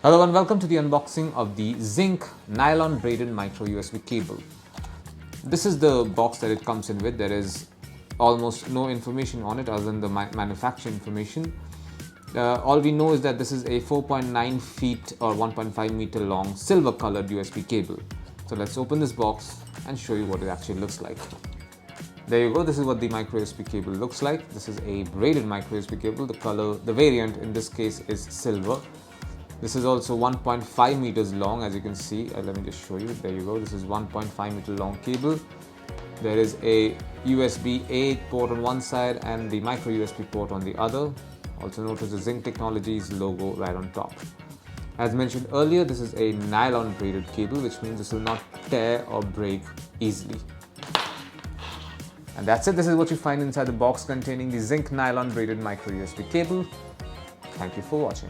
Hello and welcome to the unboxing of the Zinq Nylon Braided Micro USB cable. This is the box that it comes in with. There is almost no information on it other than the manufacturer information. All we know is that this is a 4.9 feet or 1.5 meter long silver colored USB cable. So let's open this box and show you what it actually looks like. There you go, this is what the micro USB cable looks like. This is a braided micro USB cable. The variant in this case is silver. This is also 1.5 meters long, as you can see. Let me just show you. There you go. This is 1.5 meter long cable. There is a USB-A port on one side and the micro USB port on the other. Also notice the Zinq Technologies logo right on top. As mentioned earlier, this is a nylon braided cable, which means this will not tear or break easily. And that's it. This is what you find inside the box containing the Zinq Nylon Braided Micro USB cable. Thank you for watching.